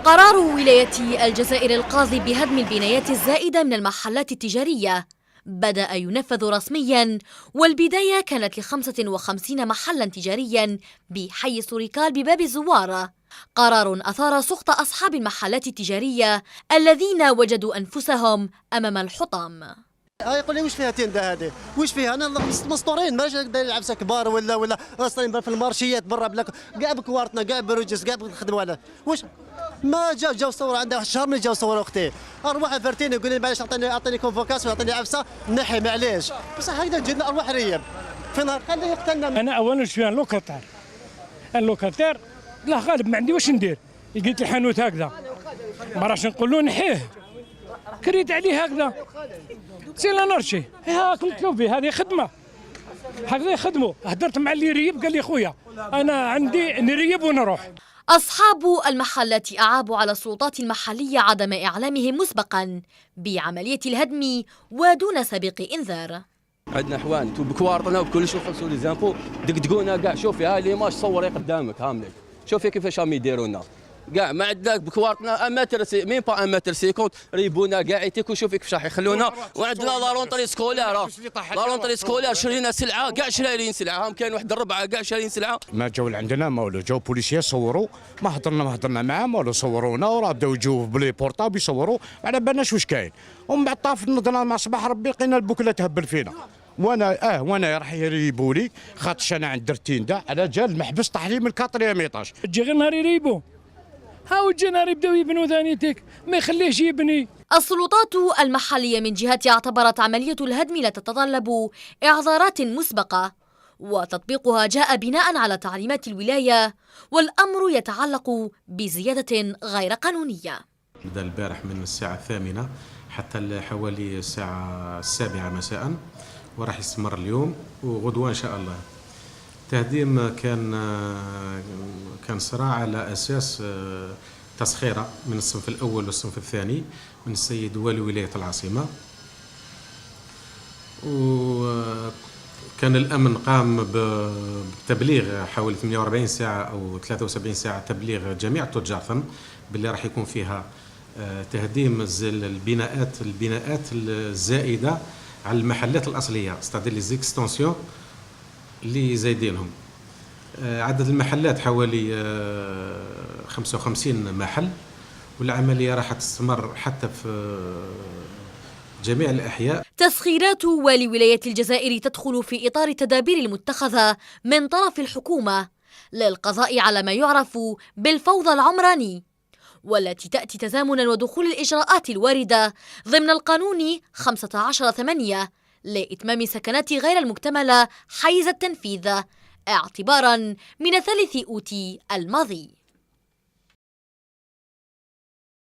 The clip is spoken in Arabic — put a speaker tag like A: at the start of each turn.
A: قرار ولاية الجزائر القاضي بهدم البنايات الزائدة من المحلات التجارية بدأ ينفذ رسمياً، والبداية كانت ل55 محلاً تجارياً بحي سوريكال بباب الزوارة. قرار أثار سخط أصحاب المحلات التجارية الذين وجدوا أنفسهم أمام الحطام.
B: يقول لي واش فيها تندا هذه؟ واش فيها؟ انا مسطورين ماشي داير عفسه كبار ولا راصين في المارشيات برا بلا كاع بكوارتنا كاع بروجس كاع نخدموا على واش ما جاو صوروا عندها واحد الشهر من جاو صوروا اختي ارواح فرتيني يقول لي معليش اعطيني كونفوكاسيون اعطيني عفسه نحي معليش بصح هكذا تجينا ارواح ريب في نهار خليه يقتلنا.
C: انا اولا شويه اللوكاتير لا غالب ما عندي واش ندير، لقيت الحانوت هكذا ما راش نقول له نحيه كريت عليه هكذا سي لا نرشي هاكم تلوفي هذه خدمه هكذا يخدموا. هدرت مع اللي يريب قال لي خويا انا عندي نريب ونروح.
A: أصحاب المحلات أعابوا على السلطات المحلية عدم إعلامهم مسبقاً بعملية الهدم ودون سابق إنذار.
D: عندنا حوان بكوارطنا وبكلش نخلصوا لي زامبو دقدقونا كاع. شوفي هاي ليماج صوري قدامك هاملك، شوفي كيفاش راهم يديرونا كاع. ما عندنا بكوارطنا اماتر ميم با اماتر 50 ريبونا كاع يتيكو. شوفي كيفاش راح يخلونا. وعندنا لا رونطري سكولار شرينا سلعه كاع شرايين سلعه. هم كاين واحد الربعه كاع شارين سلعه.
E: ما جاو لعندنا ما والو، جاو بوليسيه صوروا ما هضرنا معاهم والو، صورونا وراه بداو يجيو بلي بورطابل يصوروا ما على بالناش واش كاين. ومن بعد طاف نضنا مع صباح ربي لقينا البكله تهبل فينا. وانا راح يريبوا لي خاطرش انا عند درتين على جال المحبس طاح لي من الكاتريام ايطاج.
C: تجي غير نهار يريبوا هاو تجي نهار يبداو يبنوا ثانيتك ما يخليهش يبني.
A: السلطات المحلية من جهتها اعتبرت عملية الهدم لا تتطلب إعذارات مسبقة، وتطبيقها جاء بناء على تعليمات الولاية، والأمر يتعلق بزيادة غير قانونية.
F: بدأ البارح من الساعة 8 حتى حوالي الساعة 7 مساء، وراح يستمر اليوم وغدوة إن شاء الله. التهديم كان صراع على أساس تسخيرة من الصنف الأول والصنف الثاني من السيد والي ولاية العاصمة. وكان الأمن قام بتبليغ حوالي 48 ساعة أو 73 ساعة تبليغ جميع التجار باللي راح يكون فيها تهديم البناءات الزائدة على المحلات الأصلية، ستادير لي زيكستونسيون اللي زايدينهم. عدد المحلات حوالي 55 محل، والعملية راح تستمر حتى في جميع الأحياء.
A: تسخيرات والي ولاية الجزائر تدخل في إطار التدابير المتخذة من طرف الحكومة للقضاء على ما يعرف بالفوضى العمراني، والتي تأتي تزامنا ودخول الإجراءات الواردة ضمن القانون 15/8 لإتمام سكنات غير المكتملة حيز التنفيذ اعتباراً من 3 أوت الماضي.